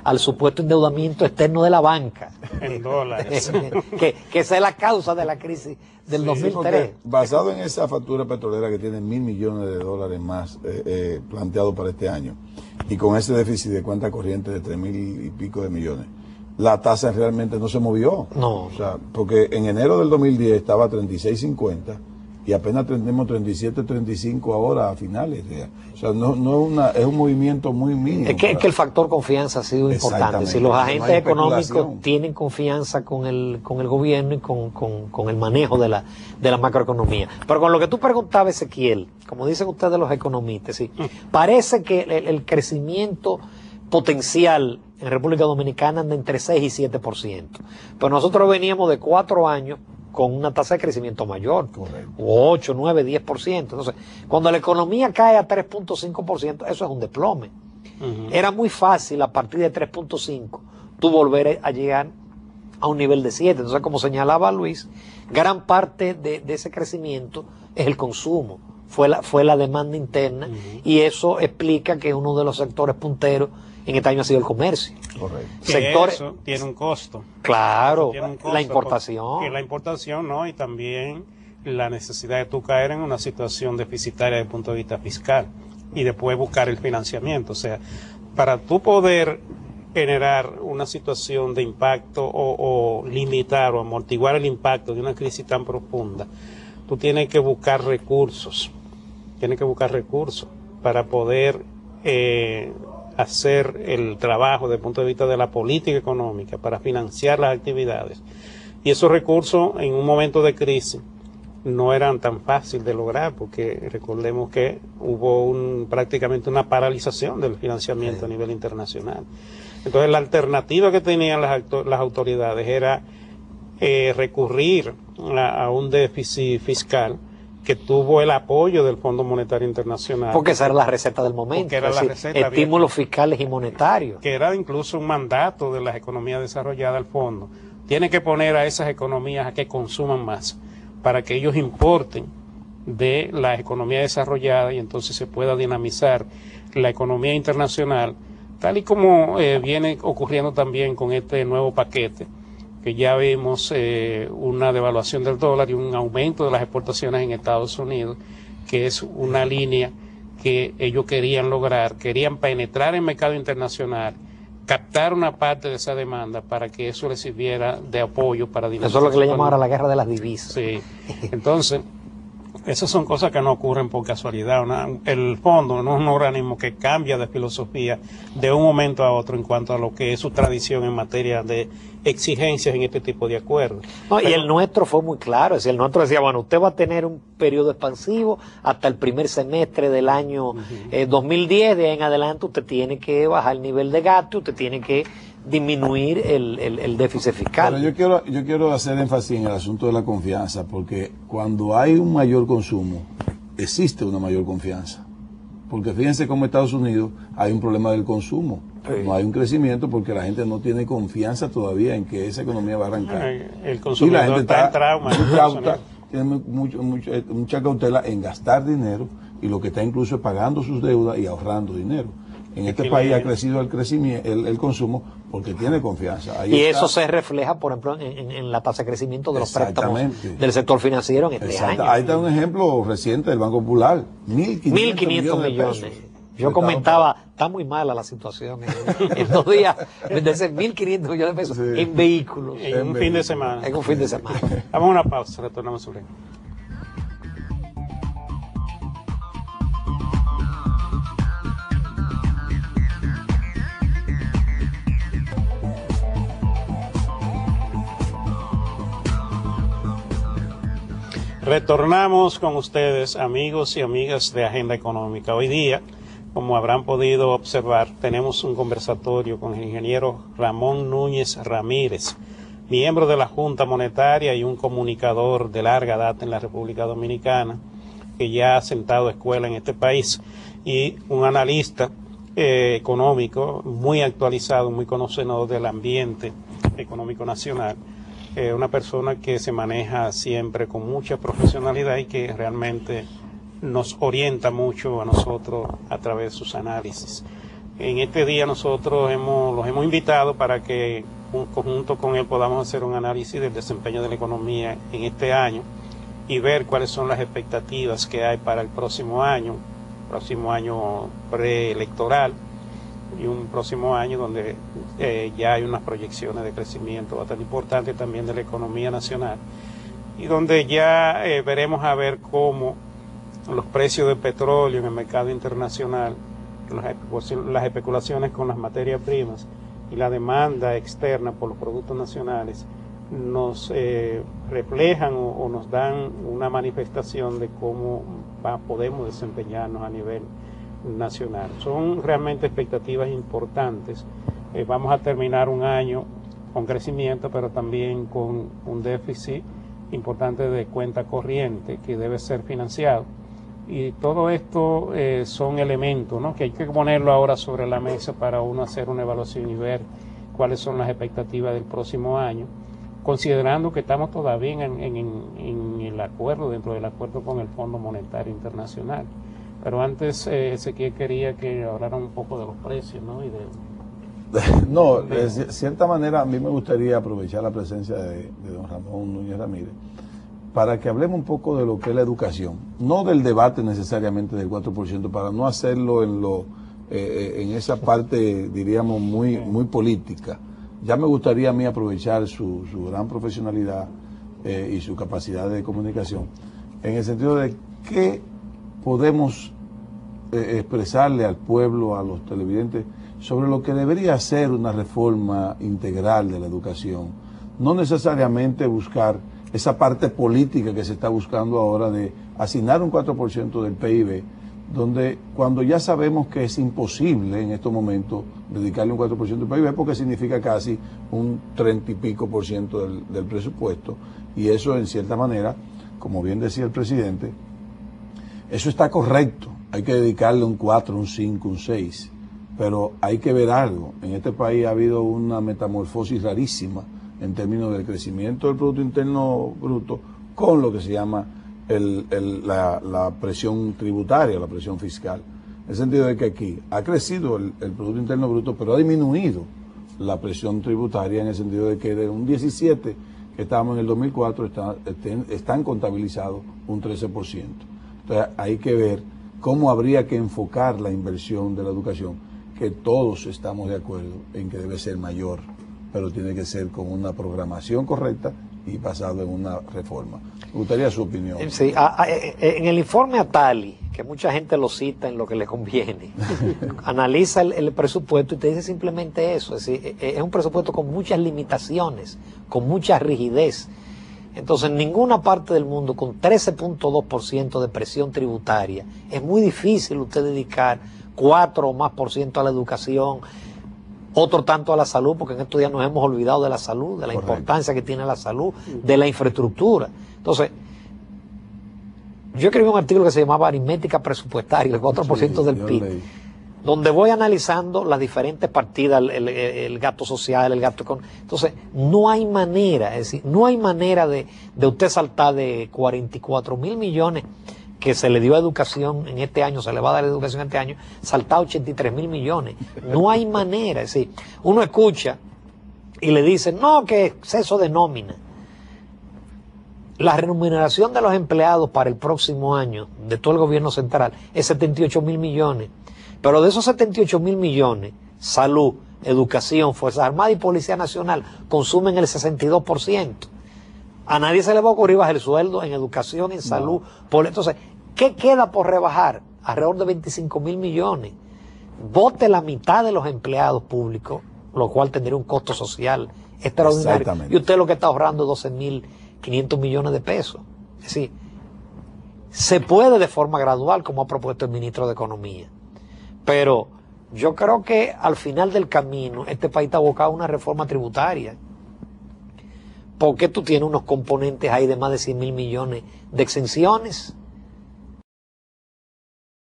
al supuesto endeudamiento externo de la banca. En dólares. que esa es la causa de la crisis del 2003. Basado en esa factura petrolera que tiene $1.000 millones más planteado para este año, y con ese déficit de cuenta corriente de 3.000 y pico de millones, la tasa realmente no se movió. No. O sea, porque en enero del 2010 estaba a 36.50 y apenas tenemos 37.35 ahora a finales. O sea, es un movimiento muy mínimo. Es que el factor confianza ha sido importante. Si los agentes económicos tienen confianza con el gobierno y con el manejo de la macroeconomía. Pero con lo que tú preguntabas, Ezequiel, como dicen ustedes los economistas, sí, parece que el crecimiento potencial en República Dominicana anda entre 6 y 7%. Pero nosotros veníamos de 4 años con una tasa de crecimiento mayor, correcto, 8, 9, 10%. Entonces, cuando la economía cae a 3.5%, eso es un desplome. Era muy fácil a partir de 3.5 tú volver a llegar a un nivel de 7. Entonces, como señalaba Luis, gran parte de ese crecimiento es el consumo, fue la demanda interna, y eso explica que uno de los sectores punteros en este año ha sido el comercio. Correcto. Eso tiene un costo. Claro, un costo, la importación. La importación, ¿no? Y también la necesidad de tú caer en una situación deficitaria desde el punto de vista fiscal y después buscar el financiamiento. O sea, para tú poder generar una situación de impacto o limitar o amortiguar el impacto de una crisis tan profunda, tú tienes que buscar recursos. Tienes que buscar recursos para poder hacer el trabajo desde el punto de vista de la política económica para financiar las actividades. Y esos recursos en un momento de crisis no eran tan fáciles de lograr, porque recordemos que hubo prácticamente una paralización del financiamiento a nivel internacional. Entonces la alternativa que tenían las autoridades era recurrir a un déficit fiscal que tuvo el apoyo del Fondo Monetario Internacional. Porque esa era la receta del momento. Porque era la receta, estímulos fiscales y monetarios. Que era incluso un mandato de las economías desarrolladas al fondo. Tiene que poner a esas economías a que consuman más, para que ellos importen de las economías desarrolladas y entonces se pueda dinamizar la economía internacional, tal y como viene ocurriendo también con este nuevo paquete, que ya vimos una devaluación del dólar y un aumento de las exportaciones en Estados Unidos, que es una línea que ellos querían lograr, querían penetrar en el mercado internacional, captar una parte de esa demanda para que eso les sirviera de apoyo para dinamizar. Eso es lo que le llaman ahora la guerra de las divisas. Sí, entonces, esas son cosas que no ocurren por casualidad. El fondo no es un organismo que cambia de filosofía de un momento a otro en cuanto a lo que es su tradición en materia de exigencias en este tipo de acuerdos. No, y el nuestro fue muy claro. Es decir, el nuestro decía, bueno, usted va a tener un periodo expansivo hasta el primer semestre del año 2010, de ahí en adelante usted tiene que bajar el nivel de gasto, usted tiene que disminuir el déficit fiscal. Pero yo quiero hacer énfasis en el asunto de la confianza, porque cuando hay un mayor consumo, existe una mayor confianza. Porque fíjense cómo en Estados Unidos hay un problema del consumo. Sí. No hay un crecimiento porque la gente no tiene confianza todavía en que esa economía va a arrancar. El consumidor y la gente está en trauma. Tiene mucha cautela en gastar dinero, y lo que está incluso es pagando sus deudas y ahorrando dinero. En este país ha crecido el consumo porque tiene confianza. Ahí está. Eso se refleja, por ejemplo, en la tasa de crecimiento de los préstamos del sector financiero en este año. Ahí está un ejemplo reciente del Banco Popular. 1.500 millones. Yo comentaba, está muy mala la situación en 2 días, de ser 1.500 millones de pesos en vehículos. En un fin de semana. En un fin de semana. Vamos a una pausa, retornamos sobre eso. Retornamos con ustedes, amigos y amigas de Agenda Económica. Hoy día, como habrán podido observar, tenemos un conversatorio con el ingeniero Ramón Núñez Ramírez, miembro de la Junta Monetaria y un comunicador de larga data en la República Dominicana, que ya ha sentado escuela en este país, y un analista económico muy actualizado, muy conocedor del ambiente económico nacional. Una persona que se maneja siempre con mucha profesionalidad y que realmente nos orienta mucho a nosotros a través de sus análisis. En este día nosotros los hemos invitado para que junto con él podamos hacer un análisis del desempeño de la economía en este año y ver cuáles son las expectativas que hay para el próximo año preelectoral, y un próximo año donde ya hay unas proyecciones de crecimiento bastante importantes también de la economía nacional, y donde ya veremos a ver cómo los precios del petróleo en el mercado internacional, las especulaciones con las materias primas y la demanda externa por los productos nacionales nos reflejan o nos dan una manifestación de cómo podemos desempeñarnos a nivel nacional. Son realmente expectativas importantes. Vamos a terminar un año con crecimiento, pero también con un déficit importante de cuenta corriente que debe ser financiado. Y todo esto son elementos, ¿no?, que hay que ponerlo ahora sobre la mesa para uno hacer una evaluación y ver cuáles son las expectativas del próximo año, considerando que estamos todavía en el acuerdo, dentro del acuerdo con el Fondo Monetario Internacional. Pero antes, Ezequiel quería que hablaran un poco de los precios, ¿no? No, de cierta manera a mí me gustaría aprovechar la presencia de don Ramón Núñez Ramírez para que hablemos un poco de lo que es la educación, no del debate necesariamente del 4%, para no hacerlo en esa parte, diríamos, muy política. Ya me gustaría a mí aprovechar su gran profesionalidad y su capacidad de comunicación, en el sentido de qué podemos expresarle al pueblo, a los televidentes, sobre lo que debería ser una reforma integral de la educación. No necesariamente buscar esa parte política que se está buscando ahora de asignar un 4% del PIB, donde cuando ya sabemos que es imposible en estos momentos dedicarle un 4% del PIB, porque significa casi un 30 y pico por ciento del presupuesto, y eso en cierta manera, como bien decía el presidente, eso está correcto, hay que dedicarle un 4, un 5, un 6, pero hay que ver algo. En este país ha habido una metamorfosis rarísima en términos del crecimiento del Producto Interno Bruto con lo que se llama la presión tributaria, la presión fiscal. En el sentido de que aquí ha crecido el Producto Interno Bruto, pero ha disminuido la presión tributaria, en el sentido de que de un 17 que estábamos en el 2004 están contabilizados un 13%. Entonces hay que ver cómo habría que enfocar la inversión de la educación, que todos estamos de acuerdo en que debe ser mayor, pero tiene que ser con una programación correcta y basado en una reforma. Me gustaría su opinión. Sí, en el informe Atali, que mucha gente lo cita en lo que le conviene, analiza el presupuesto y te dice simplemente eso, es decir, es un presupuesto con muchas limitaciones, con mucha rigidez. Entonces, en ninguna parte del mundo, con 13.2% de presión tributaria, es muy difícil usted dedicar 4 o más por ciento a la educación, otro tanto a la salud, porque en estos días nos hemos olvidado de la salud, de la importancia que tiene la salud, de la infraestructura. Entonces, yo escribí un artículo que se llamaba Aritmética Presupuestaria, el 4% del PIB, donde voy analizando las diferentes partidas, el gasto social, el gasto económico. Entonces, no hay manera, es decir, no hay manera de usted saltar de 44.000 millones que se le dio a educación en este año, se le va a dar educación este año, saltar 83.000 millones. No hay manera, es decir, uno escucha y le dicen, no, que exceso de nómina. La remuneración de los empleados para el próximo año de todo el gobierno central es 78.000 millones. Pero de esos 78.000 millones, salud, educación, Fuerzas Armadas y Policía Nacional consumen el 62%. A nadie se le va a ocurrir bajar el sueldo en educación, en salud. Entonces, ¿qué queda por rebajar? Alrededor de 25.000 millones. Vote la mitad de los empleados públicos, lo cual tendría un costo social extraordinario. Y usted lo que está ahorrando es 12.500 millones de pesos. Es decir, se puede de forma gradual, como ha propuesto el ministro de Economía. Pero yo creo que al final del camino este país está abocado a una reforma tributaria. Porque tú tienes unos componentes ahí de más de 100.000 millones de exenciones.